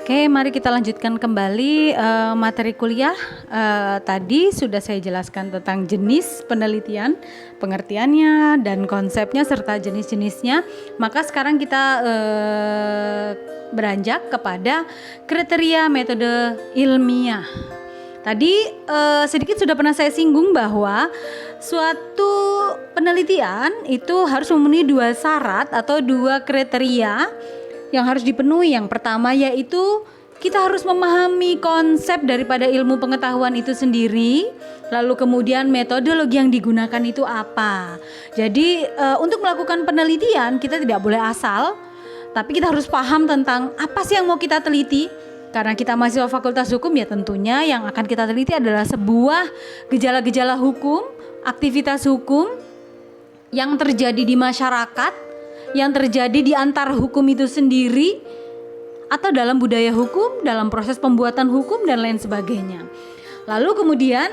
Oke, mari kita lanjutkan kembali materi kuliah. Tadi sudah saya jelaskan tentang jenis penelitian, pengertiannya dan konsepnya serta jenis-jenisnya. Maka sekarang kita beranjak kepada kriteria metode ilmiah. Tadi sedikit sudah pernah saya singgung bahwa suatu penelitian itu harus memenuhi 2 syarat atau 2 kriteria yang harus dipenuhi. Yang pertama yaitu kita harus memahami konsep daripada ilmu pengetahuan itu sendiri, lalu kemudian metodologi yang digunakan itu apa. Jadi untuk melakukan penelitian kita tidak boleh asal, tapi kita harus paham tentang apa sih yang mau kita teliti. Karena kita mahasiswa Fakultas Hukum, ya tentunya yang akan kita teliti adalah sebuah gejala-gejala hukum, aktivitas hukum yang terjadi di masyarakat, yang terjadi di antar hukum itu sendiri, atau dalam budaya hukum, dalam proses pembuatan hukum dan lain sebagainya. Lalu kemudian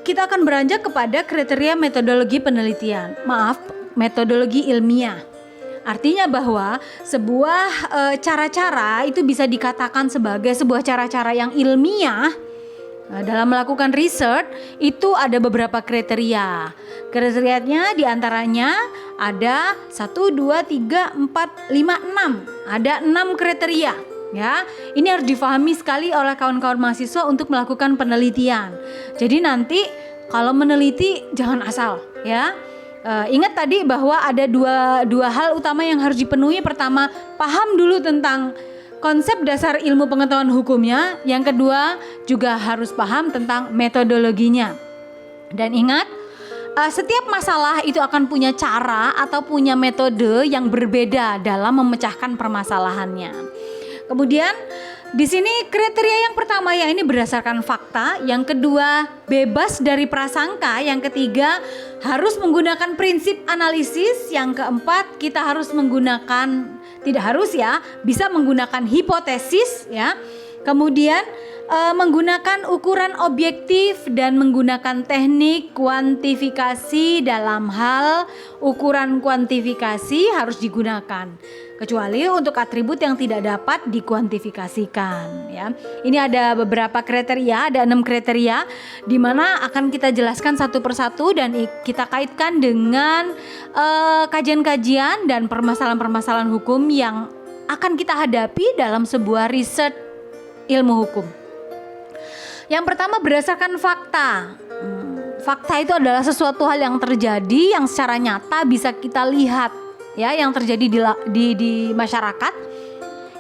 kita akan beranjak kepada kriteria metodologi penelitian. Metodologi ilmiah. Artinya bahwa sebuah cara-cara itu bisa dikatakan sebagai sebuah cara-cara yang ilmiah. Dalam melakukan research itu ada beberapa kriteria. Kriterianya diantaranya ada 1, 2, 3, 4, 5, 6. Ada 6 kriteria. Ya, ini harus difahami sekali oleh kawan-kawan mahasiswa untuk melakukan penelitian. Jadi nanti kalau meneliti jangan asal, ya. Ingat tadi bahwa ada dua hal utama yang harus dipenuhi. Pertama, paham dulu tentang konsep dasar ilmu pengetahuan hukumnya. Yang kedua, juga harus paham tentang metodologinya. Dan ingat, setiap masalah itu akan punya cara atau punya metode yang berbeda dalam memecahkan permasalahannya. Kemudian di sini kriteria yang pertama ya ini berdasarkan fakta, yang kedua bebas dari prasangka, yang ketiga harus menggunakan prinsip analisis, yang keempat kita harus menggunakan, tidak harus ya, bisa menggunakan hipotesis ya. Kemudian menggunakan ukuran objektif dan menggunakan teknik kuantifikasi. Dalam hal ukuran kuantifikasi harus digunakan, kecuali untuk atribut yang tidak dapat dikuantifikasikan ya. Ini ada beberapa kriteria, ada 6 kriteria di mana akan kita jelaskan satu persatu dan kita kaitkan dengan kajian-kajian dan permasalahan-permasalahan hukum yang akan kita hadapi dalam sebuah riset ilmu hukum. Yang pertama berdasarkan fakta. Fakta itu adalah sesuatu hal yang terjadi yang secara nyata bisa kita lihat ya, yang terjadi di masyarakat,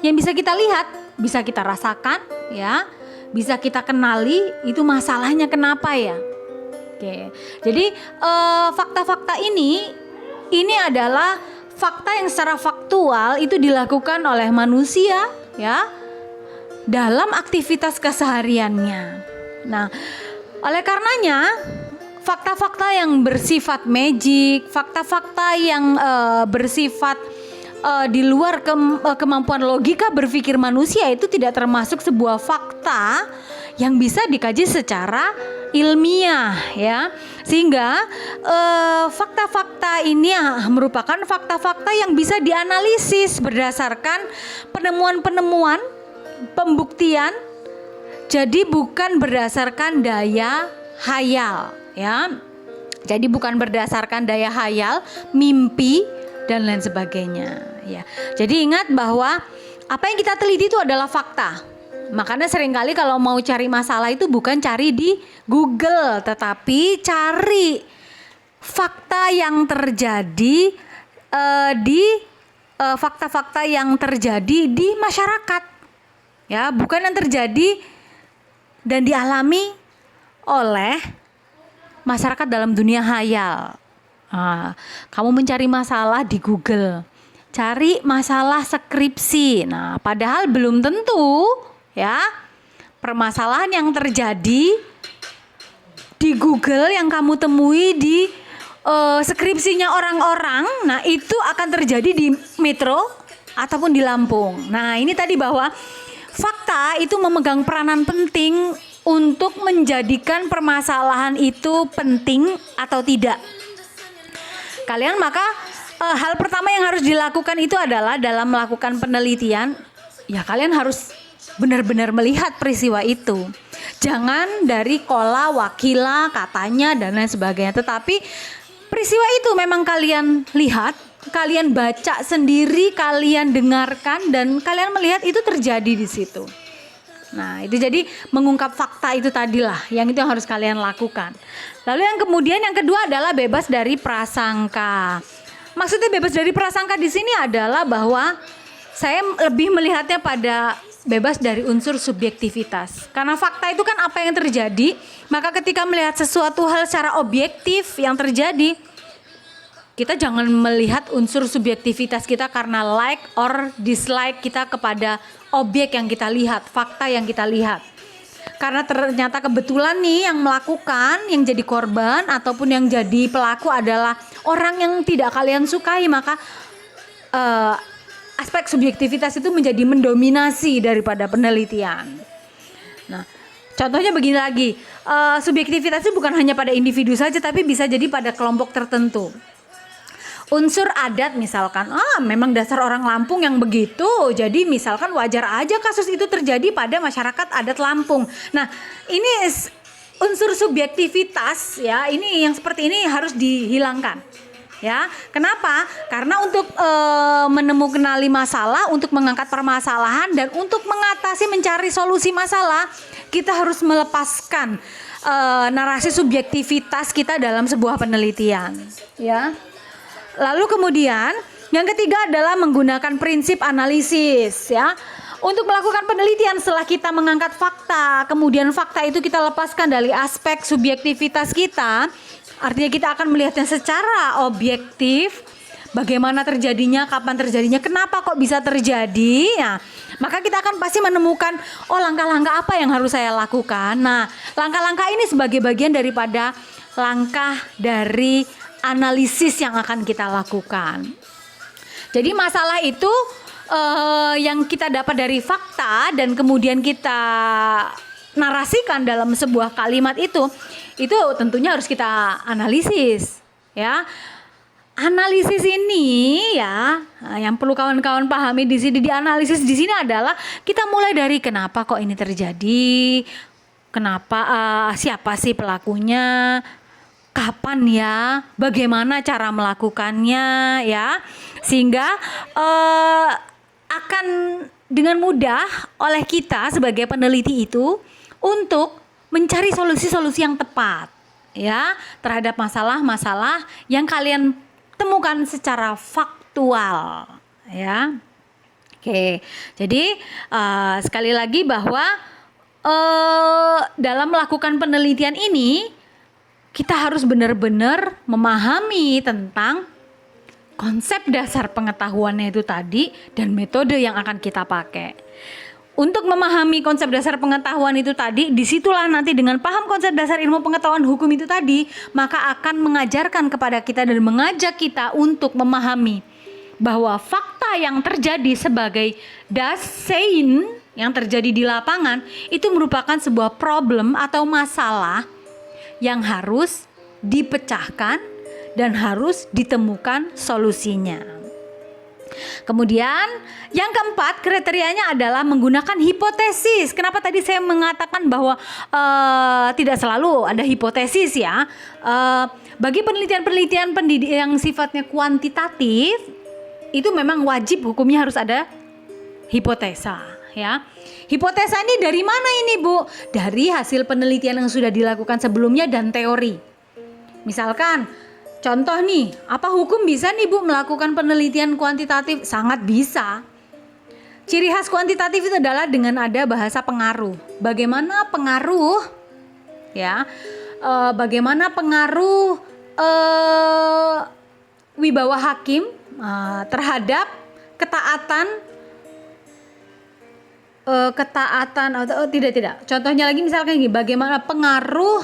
yang bisa kita lihat, bisa kita rasakan ya, bisa kita kenali itu masalahnya kenapa ya. Oke. Jadi fakta-fakta ini adalah fakta yang secara faktual itu dilakukan oleh manusia ya dalam aktivitas kesehariannya. Nah, oleh karenanya fakta-fakta yang bersifat magic, fakta-fakta yang bersifat di luar kemampuan logika berpikir manusia itu tidak termasuk sebuah fakta yang bisa dikaji secara ilmiah ya. Sehingga fakta-fakta ini merupakan fakta-fakta yang bisa dianalisis berdasarkan penemuan-penemuan, pembuktian, jadi bukan berdasarkan daya hayal ya. Jadi bukan berdasarkan daya hayal, mimpi dan lain sebagainya ya. Jadi ingat bahwa apa yang kita teliti itu adalah fakta. Makanya seringkali kalau mau cari masalah itu bukan cari di Google, tetapi cari fakta yang terjadi fakta-fakta yang terjadi di masyarakat. Ya, bukan yang terjadi dan dialami oleh masyarakat dalam dunia hayal. Kamu mencari masalah di Google, cari masalah skripsi. Nah, padahal belum tentu ya permasalahan yang terjadi di Google yang kamu temui di skripsinya orang-orang, nah itu akan terjadi di Metro ataupun di Lampung. Nah, ini tadi bahwa fakta itu memegang peranan penting untuk menjadikan permasalahan itu penting atau tidak. Kalian maka hal pertama yang harus dilakukan itu adalah dalam melakukan penelitian, ya kalian harus benar-benar melihat peristiwa itu. Jangan dari kola, wakila, katanya dan lain sebagainya. Tetapi peristiwa itu memang kalian lihat, kalian baca sendiri, kalian dengarkan dan kalian melihat itu terjadi di situ. Nah, itu jadi mengungkap fakta itu tadilah yang itu yang harus kalian lakukan. Lalu yang kemudian yang kedua adalah bebas dari prasangka. Maksudnya bebas dari prasangka di sini adalah bahwa saya lebih melihatnya pada bebas dari unsur subjektivitas. Karena fakta itu kan apa yang terjadi, maka ketika melihat sesuatu hal secara objektif yang terjadi, kita jangan melihat unsur subjektivitas kita karena like or dislike kita kepada objek yang kita lihat, fakta yang kita lihat. Karena ternyata kebetulan nih yang melakukan, yang jadi korban ataupun yang jadi pelaku adalah orang yang tidak kalian sukai, maka aspek subjektivitas itu menjadi mendominasi daripada penelitian. Nah, contohnya begini lagi, subjektivitas itu bukan hanya pada individu saja, tapi bisa jadi pada kelompok tertentu. Unsur adat misalkan, memang dasar orang Lampung yang begitu, jadi misalkan wajar aja kasus itu terjadi pada masyarakat adat Lampung. Nah, ini unsur subjektivitas ya, ini yang seperti ini harus dihilangkan. Ya, kenapa? Karena untuk menemukan masalah, untuk mengangkat permasalahan dan untuk mengatasi mencari solusi masalah, kita harus melepaskan narasi subjektivitas kita dalam sebuah penelitian. Ya. Lalu kemudian yang ketiga adalah menggunakan prinsip analisis ya. Untuk melakukan penelitian setelah kita mengangkat fakta, kemudian fakta itu kita lepaskan dari aspek subjektivitas kita, artinya kita akan melihatnya secara objektif, bagaimana terjadinya, kapan terjadinya, kenapa kok bisa terjadi. Nah, maka kita akan pasti menemukan, langkah-langkah apa yang harus saya lakukan. Nah, langkah-langkah ini sebagai bagian daripada langkah dari analisis yang akan kita lakukan. Jadi masalah itu yang kita dapat dari fakta dan kemudian kita narasikan dalam sebuah kalimat itu tentunya harus kita analisis ya. Analisis ini ya, yang perlu kawan-kawan pahami di sini, dianalisis di sini adalah kita mulai dari kenapa kok ini terjadi, kenapa, siapa sih pelakunya, kapan ya, bagaimana cara melakukannya ya, sehingga akan dengan mudah oleh kita sebagai peneliti itu untuk mencari solusi-solusi yang tepat ya terhadap masalah-masalah yang kalian temukan secara faktual ya. Oke, jadi sekali lagi bahwa dalam melakukan penelitian ini kita harus benar-benar memahami tentang konsep dasar pengetahuannya itu tadi dan metode yang akan kita pakai. Untuk memahami konsep dasar pengetahuan itu tadi, disitulah nanti dengan paham konsep dasar ilmu pengetahuan hukum itu tadi, maka akan mengajarkan kepada kita dan mengajak kita untuk memahami bahwa fakta yang terjadi sebagai dasein yang terjadi di lapangan itu merupakan sebuah problem atau masalah yang harus dipecahkan dan harus ditemukan solusinya. Kemudian yang keempat kriterianya adalah menggunakan hipotesis. Kenapa tadi saya mengatakan bahwa tidak selalu ada hipotesis ya. Bagi penelitian-penelitian yang sifatnya kuantitatif itu memang wajib hukumnya harus ada hipotesa ya. Hipotesa ini dari mana ini Bu? Dari hasil penelitian yang sudah dilakukan sebelumnya dan teori. Misalkan contoh nih, apa hukum bisa nih Bu melakukan penelitian kuantitatif? Sangat bisa. Ciri khas kuantitatif itu adalah dengan ada bahasa pengaruh. Bagaimana pengaruh ya? Bagaimana pengaruh wibawa hakim terhadap ketaatan tidak. Contohnya lagi misalkan gini, bagaimana pengaruh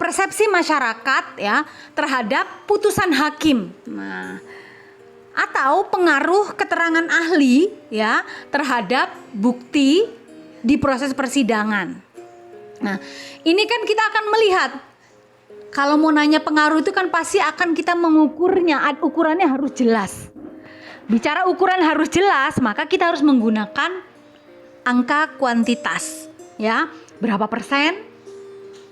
persepsi masyarakat ya terhadap putusan hakim. Nah, atau pengaruh keterangan ahli ya terhadap bukti di proses persidangan. Nah, ini kan kita akan melihat Kalau mau nanya pengaruh itu kan pasti akan kita mengukurnya, ukurannya harus jelas. Bicara ukuran harus jelas, maka kita harus menggunakan angka kuantitas, ya. Berapa persen,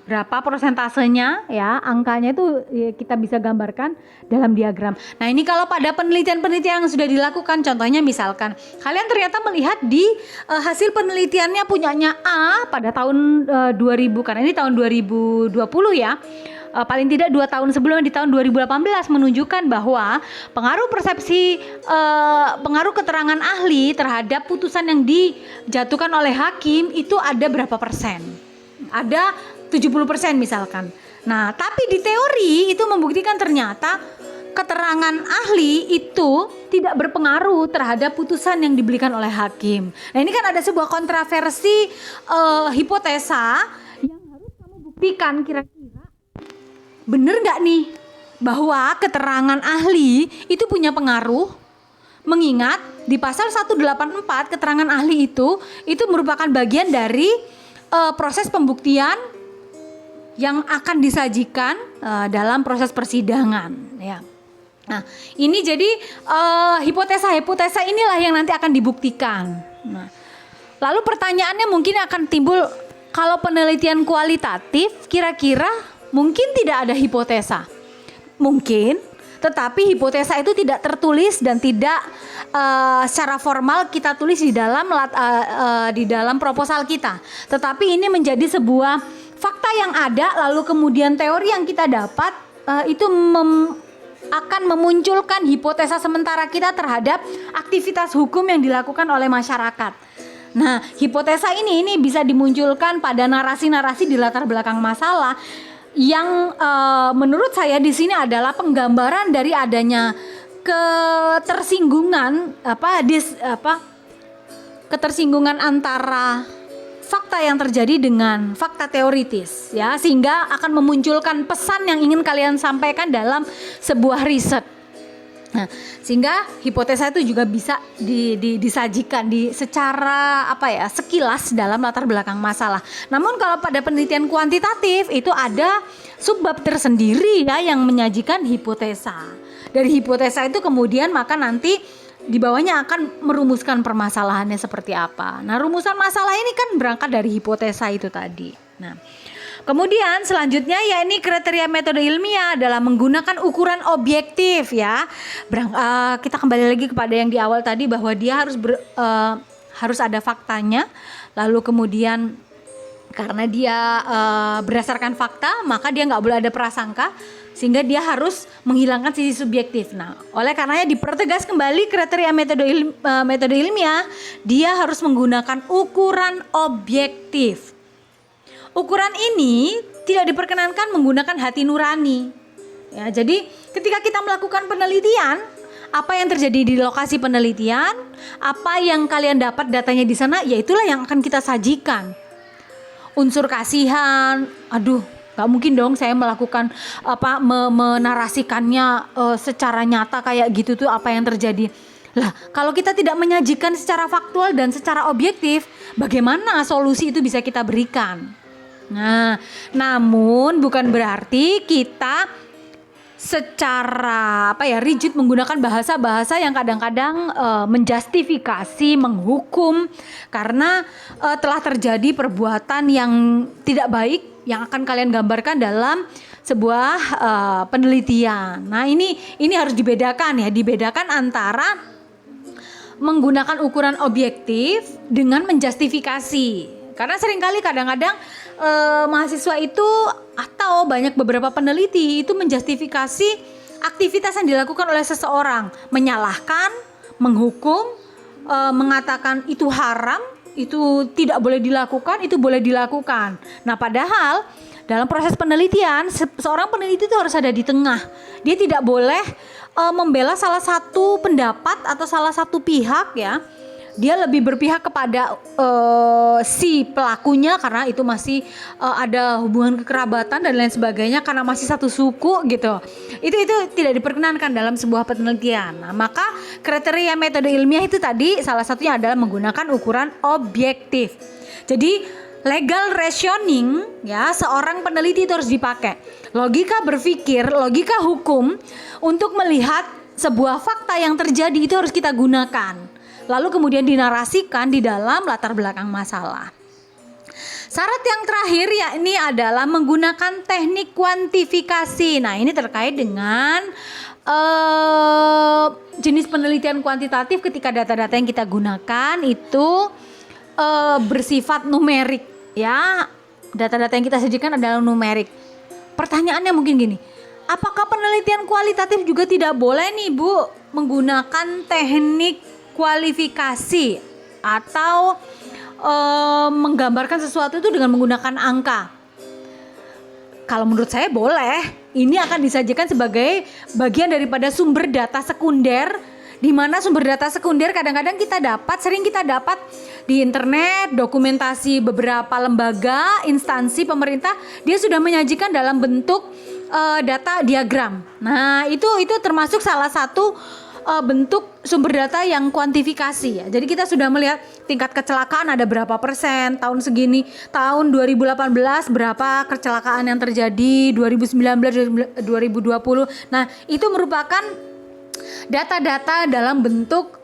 berapa persentasenya, ya, angkanya itu ya, kita bisa gambarkan dalam diagram. Nah, ini kalau pada penelitian-penelitian yang sudah dilakukan, contohnya misalkan kalian ternyata melihat di hasil penelitiannya punyanya A pada tahun 2000, karena ini tahun 2020 ya. Paling tidak 2 tahun sebelumnya di tahun 2018 menunjukkan bahwa pengaruh persepsi, pengaruh keterangan ahli terhadap putusan yang dijatuhkan oleh hakim itu ada berapa persen? Ada 70% misalkan. Nah, tapi di teori itu membuktikan ternyata keterangan ahli itu tidak berpengaruh terhadap putusan yang diberikan oleh hakim. Nah, ini kan ada sebuah kontroversi hipotesa yang harus kamu buktikan kira-kira bener nggak nih bahwa keterangan ahli itu punya pengaruh, mengingat di pasal 184 keterangan ahli itu merupakan bagian dari proses pembuktian yang akan disajikan dalam proses persidangan, ya. Nah, ini jadi hipotesa-hipotesa inilah yang nanti akan dibuktikan. Nah, lalu pertanyaannya mungkin akan timbul, kalau penelitian kualitatif kira-kira mungkin tidak ada hipotesa, mungkin, tetapi hipotesa itu tidak tertulis dan tidak secara formal kita tulis di dalam proposal kita. Tetapi ini menjadi sebuah fakta yang ada, lalu kemudian teori yang kita dapat itu akan memunculkan hipotesa sementara kita terhadap aktivitas hukum yang dilakukan oleh masyarakat. Nah, hipotesa ini bisa dimunculkan pada narasi-narasi di latar belakang masalah yang menurut saya di sini adalah penggambaran dari adanya ketersinggungan antara fakta yang terjadi dengan fakta teoritis, ya, sehingga akan memunculkan pesan yang ingin kalian sampaikan dalam sebuah riset. Nah, sehingga hipotesa itu juga bisa disajikan secara sekilas dalam latar belakang masalah. Namun kalau pada penelitian kuantitatif itu ada subbab tersendiri, ya, yang menyajikan hipotesa. Dari hipotesa itu kemudian maka nanti di bawahnya akan merumuskan permasalahannya seperti apa. Nah, rumusan masalah ini kan berangkat dari hipotesa itu tadi. Nah, kemudian selanjutnya ya ini kriteria metode ilmiah adalah menggunakan ukuran objektif, ya. Kita kembali lagi kepada yang di awal tadi bahwa dia harus ada faktanya, lalu kemudian karena dia berdasarkan fakta maka dia nggak boleh ada prasangka, sehingga dia harus menghilangkan sisi subjektif. Nah, oleh karenanya dipertegas kembali kriteria metode ilmiah, dia harus menggunakan ukuran objektif. Ukuran ini tidak diperkenankan menggunakan hati nurani. Ya, jadi ketika kita melakukan penelitian, apa yang terjadi di lokasi penelitian, apa yang kalian dapat datanya di sana, ya itulah yang akan kita sajikan. Unsur kasihan, gak mungkin dong saya melakukan menarasikannya secara nyata kayak gitu tuh apa yang terjadi. Lah, kalau kita tidak menyajikan secara faktual dan secara objektif, bagaimana solusi itu bisa kita berikan? Nah, namun bukan berarti kita secara rigid menggunakan bahasa-bahasa yang kadang-kadang menjustifikasi, menghukum karena telah terjadi perbuatan yang tidak baik yang akan kalian gambarkan dalam sebuah penelitian. Nah, ini harus dibedakan antara menggunakan ukuran objektif dengan menjustifikasi. Karena seringkali kadang-kadang mahasiswa itu atau beberapa peneliti itu menjustifikasi aktivitas yang dilakukan oleh seseorang, menyalahkan, menghukum, mengatakan itu haram, itu tidak boleh dilakukan, itu boleh dilakukan. Nah, padahal dalam proses penelitian seorang peneliti itu harus ada di tengah. Dia tidak boleh membela salah satu pendapat atau salah satu pihak, ya. Dia lebih berpihak kepada si pelakunya karena itu masih ada hubungan kekerabatan dan lain sebagainya, karena masih satu suku gitu. Itu tidak diperkenankan dalam sebuah penelitian. Nah, maka kriteria metode ilmiah itu tadi salah satunya adalah menggunakan ukuran objektif. Jadi legal reasoning ya, seorang peneliti itu harus dipakai. Logika berpikir, logika hukum untuk melihat sebuah fakta yang terjadi itu harus kita gunakan. Lalu kemudian dinarasikan di dalam latar belakang masalah. Syarat yang terakhir yakni adalah menggunakan teknik kuantifikasi. Nah, ini terkait dengan jenis penelitian kuantitatif ketika data-data yang kita gunakan itu bersifat numerik ya. Data-data yang kita sajikan adalah numerik. Pertanyaannya mungkin gini, apakah penelitian kualitatif juga tidak boleh nih Bu menggunakan teknik kualifikasi atau menggambarkan sesuatu itu dengan menggunakan angka? Kalau menurut saya boleh. Ini akan disajikan sebagai bagian daripada sumber data sekunder, di mana sumber data sekunder kadang-kadang sering kita dapat di internet, dokumentasi beberapa lembaga, instansi pemerintah, dia sudah menyajikan dalam bentuk data diagram. Nah, itu termasuk salah satu bentuk sumber data yang kuantifikasi ya. Jadi kita sudah melihat tingkat kecelakaan ada berapa persen tahun segini, tahun 2018 berapa kecelakaan yang terjadi, 2019 2020. Nah, itu merupakan data-data dalam bentuk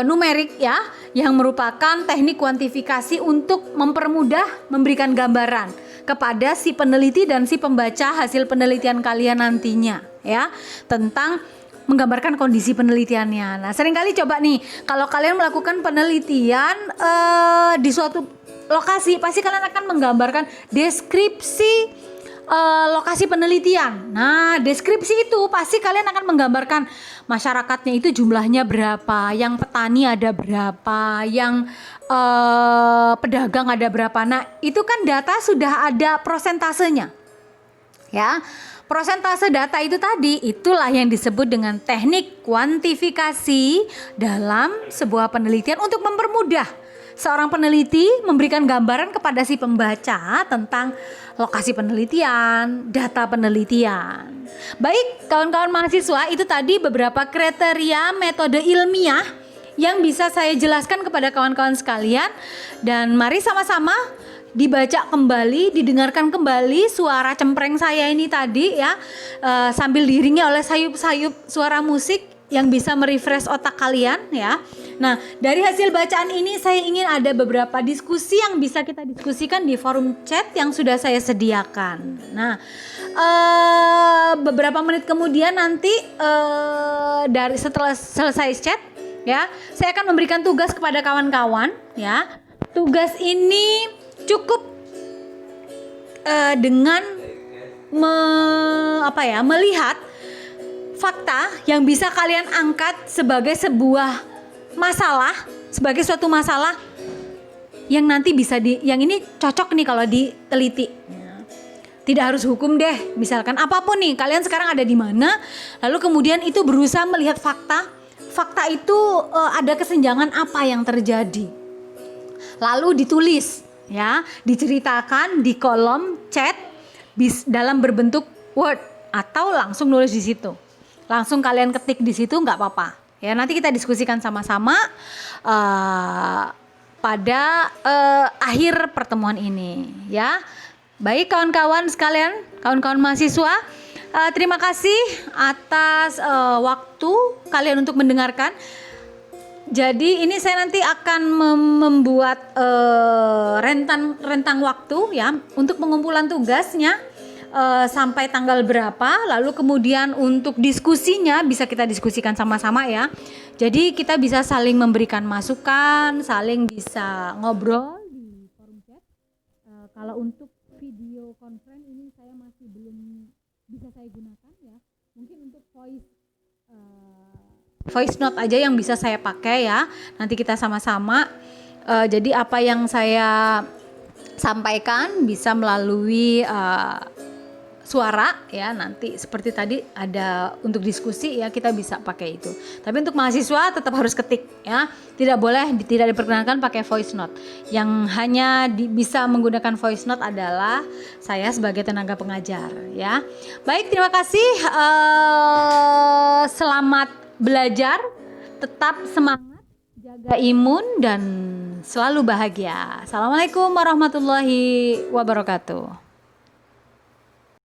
numerik ya, yang merupakan teknik kuantifikasi untuk mempermudah memberikan gambaran kepada si peneliti dan si pembaca hasil penelitian kalian nantinya ya, tentang menggambarkan kondisi penelitiannya. Nah, seringkali coba nih, kalau kalian melakukan penelitian di suatu lokasi, pasti kalian akan menggambarkan deskripsi lokasi penelitian. Nah, deskripsi itu pasti kalian akan menggambarkan masyarakatnya itu jumlahnya berapa, yang petani ada berapa, yang pedagang ada berapa. Nah, itu kan data sudah ada prosentasenya. Ya. Prosentase data itu tadi, itulah yang disebut dengan teknik kuantifikasi dalam sebuah penelitian untuk mempermudah seorang peneliti memberikan gambaran kepada si pembaca tentang lokasi penelitian, data penelitian. Baik, kawan-kawan mahasiswa, itu tadi beberapa kriteria metode ilmiah yang bisa saya jelaskan kepada kawan-kawan sekalian, dan mari sama-sama dibaca kembali, didengarkan kembali suara cempreng saya ini tadi ya, sambil diiringi oleh sayup-sayup suara musik yang bisa merefresh otak kalian ya. Nah, dari hasil bacaan ini saya ingin ada beberapa diskusi yang bisa kita diskusikan di forum chat yang sudah saya sediakan. Nah, beberapa menit kemudian nanti dari setelah selesai chat ya, saya akan memberikan tugas kepada kawan-kawan ya. Tugas ini cukup dengan melihat fakta yang bisa kalian angkat sebagai sebuah masalah, sebagai suatu masalah yang nanti bisa yang ini cocok nih kalau diteliti. Tidak harus hukum deh, misalkan apapun nih, kalian sekarang ada di mana, lalu kemudian itu berusaha melihat fakta itu ada kesenjangan apa yang terjadi, lalu ditulis. Ya, diceritakan di kolom chat dalam berbentuk Word atau langsung nulis di situ. Langsung kalian ketik di situ nggak apa-apa. Ya, nanti kita diskusikan sama-sama pada akhir pertemuan ini. Ya, baik kawan-kawan sekalian, kawan-kawan mahasiswa, terima kasih atas waktu kalian untuk mendengarkan. Jadi ini saya nanti akan membuat rentang waktu ya untuk pengumpulan tugasnya sampai tanggal berapa, lalu kemudian untuk diskusinya bisa kita diskusikan sama-sama ya. Jadi kita bisa saling memberikan masukan, saling bisa ngobrol di forum chat. Kalau untuk video conference ini saya masih belum bisa saya gunakan ya. Mungkin untuk voice note aja yang bisa saya pakai ya. Nanti kita sama-sama. Jadi apa yang saya sampaikan bisa melalui suara ya. Nanti seperti tadi ada untuk diskusi ya, kita bisa pakai itu. Tapi untuk mahasiswa tetap harus ketik ya. Tidak diperkenankan pakai voice note. Yang hanya bisa menggunakan voice note adalah saya sebagai tenaga pengajar ya. Baik, terima kasih. Selamat belajar, tetap semangat, jaga imun, dan selalu bahagia. Assalamualaikum warahmatullahi wabarakatuh.